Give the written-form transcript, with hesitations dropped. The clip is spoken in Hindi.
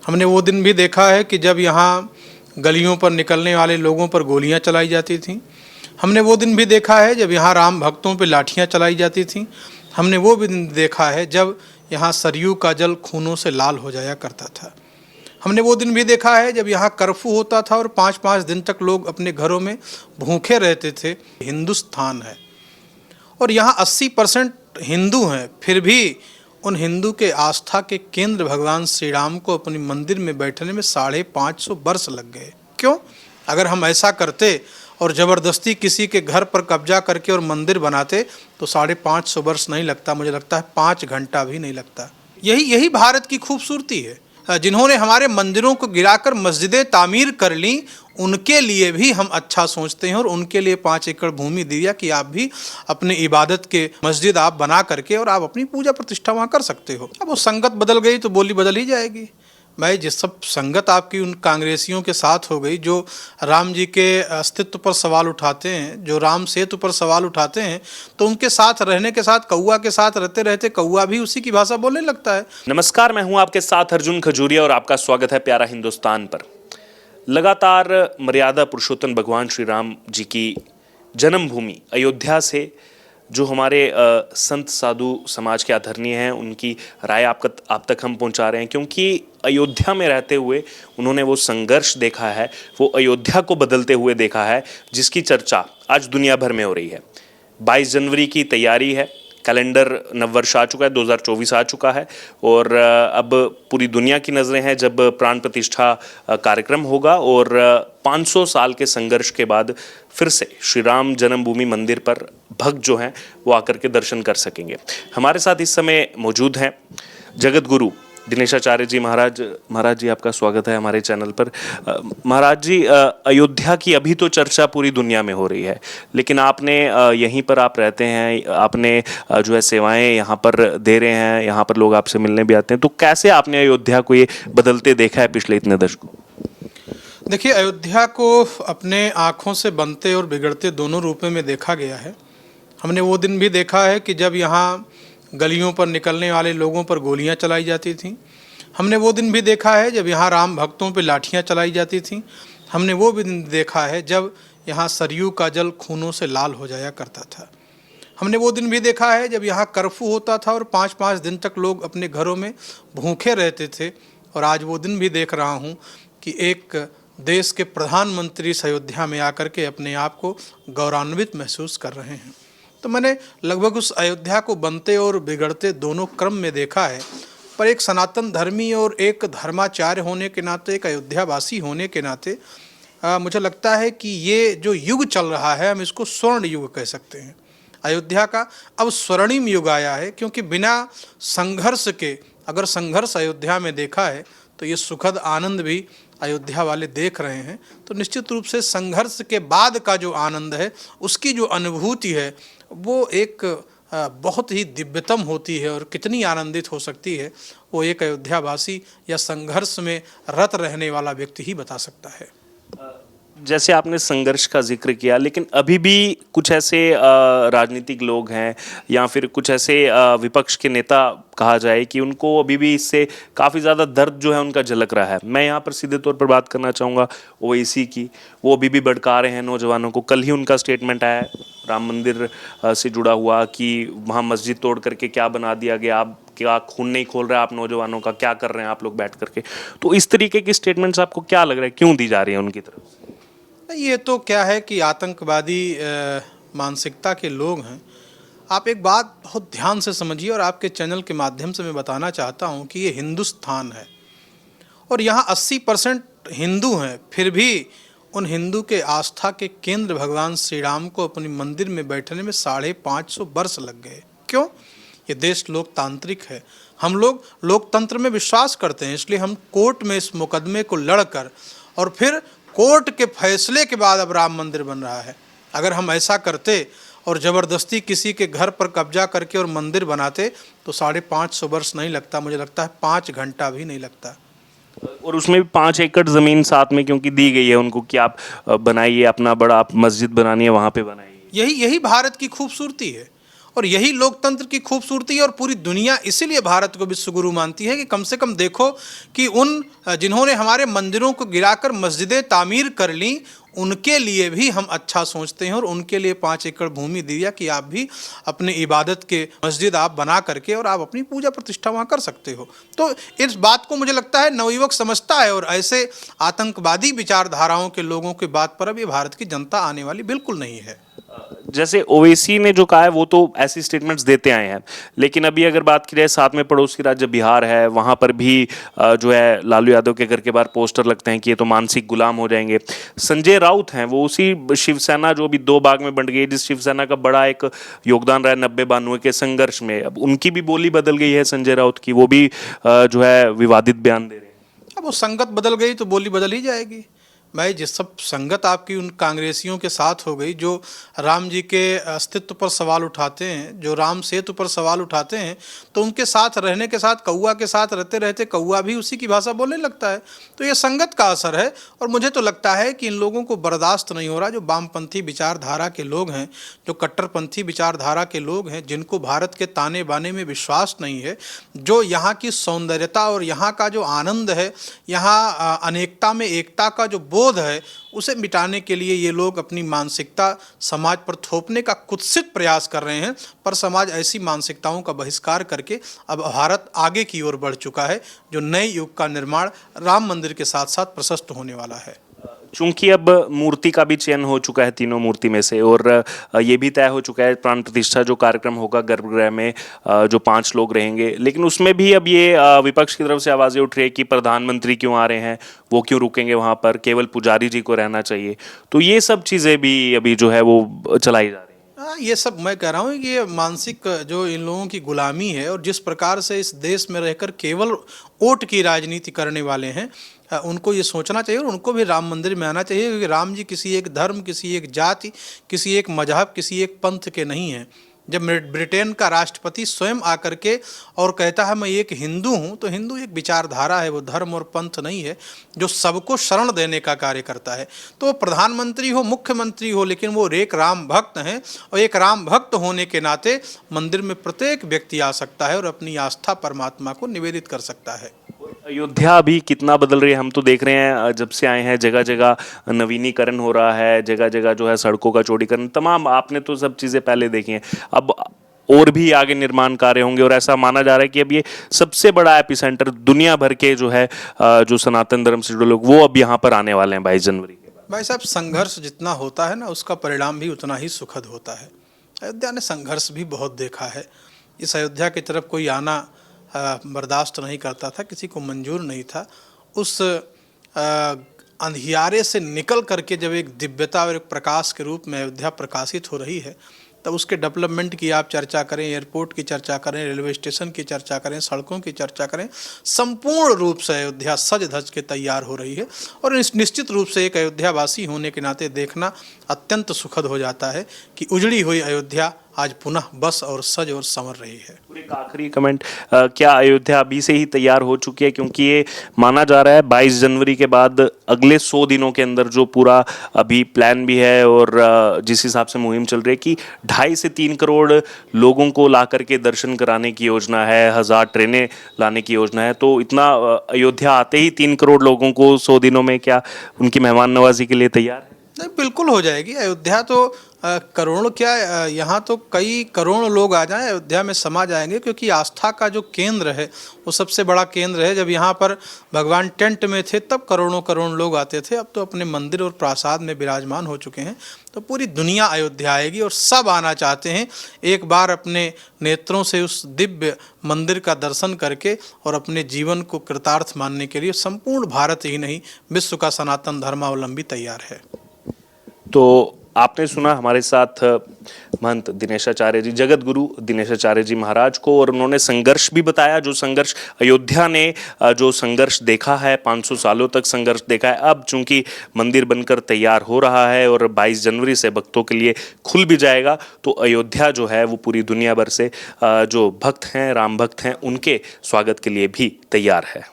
हमने वो दिन भी देखा है कि जब यहाँ गलियों पर निकलने वाले लोगों पर गोलियां चलाई जाती थीं। हमने वो दिन भी देखा है जब यहाँ राम भक्तों पर लाठियां चलाई जाती थीं। हमने वो भी दिन देखा है जब यहाँ सरयू का जल खूनों से लाल हो जाया करता था। हमने वो दिन भी देखा है जब यहाँ कर्फ्यू होता था और 5-5 दिन तक लोग अपने घरों में भूखे रहते थे। हिंदुस्तान है और यहाँ 80% हिंदू हैं, फिर भी उन हिंदू के आस्था के केंद्र भगवान श्री राम को अपनी मंदिर में बैठने में 550 वर्ष लग गए। क्यों? अगर हम ऐसा करते और ज़बरदस्ती किसी के घर पर कब्जा करके और मंदिर बनाते तो 550 वर्ष नहीं लगता, मुझे लगता है 5 घंटा भी नहीं लगता। यही भारत की खूबसूरती है। जिन्होंने हमारे मंदिरों को गिराकर मस्जिदें तामीर कर लीं, उनके लिए भी हम अच्छा सोचते हैं और उनके लिए 5 एकड़ भूमि दिया कि आप भी अपने इबादत के मस्जिद आप बना करके और आप अपनी पूजा प्रतिष्ठा वहाँ कर सकते हो। अब वो संगत बदल गई तो बोली बदल ही जाएगी। भाई जिस सब संगत आपकी उन कांग्रेसियों के साथ हो गई जो राम जी के अस्तित्व पर सवाल उठाते हैं, जो राम सेतु पर सवाल उठाते हैं, तो उनके साथ रहने के साथ कौआ के साथ रहते रहते कौआ भी उसी की भाषा बोलने लगता है। नमस्कार, मैं हूं आपके साथ अर्जुन खजूरिया और आपका स्वागत है प्यारा हिंदुस्तान पर। लगातार मर्यादा पुरुषोत्तम भगवान श्री राम जी की जन्मभूमि अयोध्या से जो हमारे संत साधु समाज के आदरणीय हैं, उनकी राय आप तक हम पहुंचा रहे हैं, क्योंकि अयोध्या में रहते हुए उन्होंने वो संघर्ष देखा है, वो अयोध्या को बदलते हुए देखा है, जिसकी चर्चा आज दुनिया भर में हो रही है। 22 जनवरी की तैयारी है, कैलेंडर नववर्ष आ चुका है, 2024 आ चुका है और अब पूरी दुनिया की नज़रें हैं जब प्राण प्रतिष्ठा कार्यक्रम होगा और 500 साल के संघर्ष के बाद फिर से श्री राम जन्मभूमि मंदिर पर भक्त जो हैं वो आकर के दर्शन कर सकेंगे। हमारे साथ इस समय मौजूद हैं जगत गुरु दिनेशाचार्य जी महाराज जी, आपका स्वागत है हमारे चैनल पर। महाराज जी, अयोध्या की अभी तो चर्चा पूरी दुनिया में हो रही है, लेकिन आपने यहीं पर आप रहते हैं, आपने जो है सेवाएं यहाँ पर दे रहे हैं, यहाँ पर लोग आपसे मिलने भी आते हैं, तो कैसे आपने अयोध्या को ये बदलते देखा है पिछले इतने दशकों? देखिए, अयोध्या को अपने आँखों से बनते और बिगड़ते दोनों रूपों में देखा गया है। हमने वो दिन भी देखा है कि जब यहाँ गलियों पर निकलने वाले लोगों पर गोलियां चलाई जाती थीं। हमने वो दिन भी देखा है जब यहाँ राम भक्तों पर लाठियां चलाई जाती थीं। हमने वो भी दिन देखा है जब यहाँ सरयू का जल खूनों से लाल हो जाया करता था। हमने वो दिन भी देखा है जब यहाँ कर्फ्यू होता था और 5-5 दिन तक लोग अपने घरों में भूखे रहते थे। और आज वो दिन भी देख रहा हूँ कि एक देश के प्रधानमंत्री अयोध्या में आकर के अपने आप को गौरवान्वित महसूस कर रहे हैं। तो मैंने लगभग उस अयोध्या को बनते और बिगड़ते दोनों क्रम में देखा है। पर एक सनातन धर्मी और एक धर्माचार्य होने के नाते, एक अयोध्यावासी होने के नाते मुझे लगता है कि ये जो युग चल रहा है, हम इसको स्वर्ण युग कह सकते हैं। अयोध्या का अब स्वर्णिम युग आया है, क्योंकि बिना संघर्ष के अगर संघर्ष अयोध्या में देखा है तो ये सुखद आनंद भी अयोध्या वाले देख रहे हैं। तो निश्चित रूप से संघर्ष के बाद का जो आनंद है, उसकी जो अनुभूति है, वो एक बहुत ही दिव्यतम होती है और कितनी आनंदित हो सकती है, वो एक अयोध्यावासी या संघर्ष में रत रहने वाला व्यक्ति ही बता सकता है। जैसे आपने संघर्ष का जिक्र किया, लेकिन अभी भी कुछ ऐसे राजनीतिक लोग हैं या फिर कुछ ऐसे विपक्ष के नेता कहा जाए कि उनको अभी भी इससे काफ़ी ज़्यादा दर्द जो है उनका झलक रहा है। मैं यहाँ पर सीधे तौर पर बात करना चाहूँगा ओवैसी की। वो अभी भी भड़का रहे हैं नौजवानों को। कल ही उनका स्टेटमेंट आया राम मंदिर से जुड़ा हुआ कि वहाँ मस्जिद तोड़ करके क्या बना दिया गया, आप क्या खून नहीं खोल रहे आप नौजवानों का, क्या कर रहे हैं आप लोग बैठ करके। तो इस तरीके की स्टेटमेंट्स आपको क्या लग रहा है, क्यों दी जा रही है उनकी तरफ से? ये तो क्या है कि आतंकवादी मानसिकता के लोग हैं। आप एक बात बहुत ध्यान से समझिए और आपके चैनल के माध्यम से मैं बताना चाहता हूँ कि ये हिंदुस्तान है और यहाँ 80% हिंदू हैं, फिर भी उन हिंदू के आस्था के केंद्र भगवान श्री राम को अपनी मंदिर में बैठने में 550 वर्ष लग गए। क्यों? ये देश लोकतांत्रिक है, हम लोग लोकतंत्र में विश्वास करते हैं, इसलिए हम कोर्ट में इस मुकदमे को लड़कर और फिर कोर्ट के फैसले के बाद अब राम मंदिर बन रहा है। अगर हम ऐसा करते और ज़बरदस्ती किसी के घर पर कब्जा करके और मंदिर बनाते तो 550 वर्ष नहीं लगता, मुझे लगता है 5 घंटा भी नहीं लगता। और उसमें भी 5 एकड़ ज़मीन साथ में क्योंकि दी गई है उनको कि आप बनाइए अपना बड़ा, आप मस्जिद बनानी है वहाँ पे बनाइए। यही भारत की खूबसूरती है और यही लोकतंत्र की खूबसूरती है। और पूरी दुनिया इसीलिए भारत को विश्वगुरु मानती है कि कम से कम देखो कि उन जिन्होंने हमारे मंदिरों को गिराकर मस्जिदें तामीर कर ली, उनके लिए भी हम अच्छा सोचते हैं और उनके लिए 5 एकड़ भूमि दिया कि आप भी अपने इबादत के मस्जिद आप बना करके और आप अपनी पूजा प्रतिष्ठा वहाँ कर सकते हो। तो इस बात को मुझे लगता है नवयुवक समझता है, और ऐसे आतंकवादी विचारधाराओं के लोगों की बात पर अब ये भारत की जनता आने वाली बिल्कुल नहीं है। जैसे ओवैसी ने जो कहा है वो तो ऐसी स्टेटमेंट्स देते आए हैं, लेकिन अभी अगर बात की जाए साथ में पड़ोसी राज्य बिहार है, वहाँ पर भी जो है लालू यादव के घर के बाहर पोस्टर लगते हैं कि ये तो मानसिक गुलाम हो जाएंगे। संजय राउत हैं, वो उसी शिवसेना जो अभी 2 भाग में बंट गई, जिस शिवसेना का बड़ा एक योगदान रहा है 90-92 के संघर्ष में, अब उनकी भी बोली बदल गई है संजय राउत की, वो भी जो है विवादित बयान दे रहे हैं। अब वो संगत बदल गई तो बोली बदल ही जाएगी। भाई जिस सब संगत आपकी उन कांग्रेसियों के साथ हो गई जो राम जी के अस्तित्व पर सवाल उठाते हैं, जो राम सेतु पर सवाल उठाते हैं, तो उनके साथ रहने के साथ कौआ के साथ रहते रहते कौआ भी उसी की भाषा बोलने लगता है। तो ये संगत का असर है। और मुझे तो लगता है कि इन लोगों को बर्दाश्त नहीं हो रहा, जो वामपंथी विचारधारा के लोग हैं, जो कट्टरपंथी विचारधारा के लोग हैं, जिनको भारत के ताने बाने में विश्वास नहीं है, जो यहाँ की सौंदर्यता और यहाँ का जो आनंद है, यहाँ अनेकता में एकता का जो बोध है, उसे मिटाने के लिए ये लोग अपनी मानसिकता समाज पर थोपने का कुत्सित प्रयास कर रहे हैं। पर समाज ऐसी मानसिकताओं का बहिष्कार करके अब भारत आगे की ओर बढ़ चुका है, जो नए युग का निर्माण राम मंदिर के साथ साथ प्रशस्त होने वाला है। चूंकि अब मूर्ति का भी चयन हो चुका है तीनों मूर्ति में से, और ये भी तय हो चुका है प्राण प्रतिष्ठा जो कार्यक्रम होगा गर्भगृह में, जो 5 लोग रहेंगे, लेकिन उसमें भी अब ये विपक्ष की तरफ से आवाज़ें उठ रही है कि प्रधानमंत्री क्यों आ रहे हैं, वो क्यों रुकेंगे वहाँ पर, केवल पुजारी जी को रहना चाहिए। तो ये सब चीज़ें भी अभी जो है वो चलाई जा रही है। हाँ, ये सब मैं कह रहा हूँ कि ये मानसिक जो इन लोगों की गुलामी है, और जिस प्रकार से इस देश में रहकर केवल वोट की राजनीति करने वाले हैं, उनको ये सोचना चाहिए और उनको भी राम मंदिर में आना चाहिए, क्योंकि राम जी किसी एक धर्म, किसी एक जाति, किसी एक मजहब, किसी एक पंथ के नहीं हैं। जब ब्रिटेन का राष्ट्रपति स्वयं आकर के और कहता है मैं एक हिंदू हूँ, तो हिंदू एक विचारधारा है, वो धर्म और पंथ नहीं है, जो सबको शरण देने का कार्य करता है। तो वो प्रधानमंत्री हो, मुख्यमंत्री हो, लेकिन वो एक राम भक्त हैं, और एक राम भक्त होने के नाते मंदिर में प्रत्येक व्यक्ति आ सकता है और अपनी आस्था परमात्मा को निवेदित कर सकता है। अयोध्या अभी कितना बदल रही है, हम तो देख रहे हैं जब से आए हैं, जगह जगह नवीनीकरण हो रहा है, जगह जगह जो है सड़कों का चौड़ीकरण, तमाम आपने तो सब चीज़ें पहले देखी हैं, अब और भी आगे निर्माण कार्य होंगे। और ऐसा माना जा रहा है कि अब ये सबसे बड़ा एपिसेंटर दुनिया भर के जो है जो सनातन धर्म से जुड़े लोग, वो अब यहाँ पर आने वाले हैं 22 जनवरी के बाद। भाई साहब, संघर्ष जितना होता है ना, उसका परिणाम भी उतना ही सुखद होता है। अयोध्या ने संघर्ष भी बहुत देखा है। इस अयोध्या की तरफ कोई आना बर्दाश्त नहीं करता था, किसी को मंजूर नहीं था। उस अंधियारे से निकल करके जब एक दिव्यता और एक प्रकाश के रूप में अयोध्या प्रकाशित हो रही है, तब उसके डेवलपमेंट की आप चर्चा करें, एयरपोर्ट की चर्चा करें, रेलवे स्टेशन की चर्चा करें, सड़कों की चर्चा करें, संपूर्ण रूप से अयोध्या सज धज के तैयार हो रही है। और निश्चित रूप से एक अयोध्यावासी होने के नाते देखना अत्यंत सुखद हो जाता है कि उजड़ी हुई अयोध्या आज पुनः बस और सज और संवर रही है। एक आखिरी कमेंट, क्या अयोध्या अभी से ही तैयार हो चुकी है? क्योंकि ये माना जा रहा है 22 जनवरी के बाद अगले 100 दिनों के अंदर जो पूरा अभी प्लान भी है और जिस हिसाब से मुहिम चल रही है कि 2.5 से 3 करोड़ लोगों को ला करके दर्शन कराने की योजना है, 1000 ट्रेनें लाने की योजना है। तो इतना अयोध्या आते ही 3 करोड़ लोगों को 100 दिनों में क्या उनकी मेहमान नवाजी के लिए तैयार है? नहीं, बिल्कुल हो जाएगी। अयोध्या तो करोड़ क्या, यहाँ तो कई करोड़ लोग आ जाएं, अयोध्या में समा जाएंगे, क्योंकि आस्था का जो केंद्र है वो सबसे बड़ा केंद्र है। जब यहाँ पर भगवान टेंट में थे तब करोड़ों करोड़ लोग आते थे, अब तो अपने मंदिर और प्रासाद में विराजमान हो चुके हैं। तो पूरी दुनिया अयोध्या आएगी और सब आना चाहते हैं एक बार अपने नेत्रों से उस दिव्य मंदिर का दर्शन करके और अपने जीवन को कृतार्थ मानने के लिए संपूर्ण भारत ही नहीं, विश्व का सनातन धर्मावलंबी तैयार है। तो आपने सुना हमारे साथ महंत दिनेशाचार्य जी, जगत गुरु दिनेशाचार्य जी महाराज को, और उन्होंने संघर्ष भी बताया, जो संघर्ष अयोध्या ने जो संघर्ष देखा है, 500 सालों तक संघर्ष देखा है। अब चूंकि मंदिर बनकर तैयार हो रहा है और 22 जनवरी से भक्तों के लिए खुल भी जाएगा, तो अयोध्या जो है वो पूरी दुनिया भर से जो भक्त हैं, राम भक्त हैं, उनके स्वागत के लिए भी तैयार है।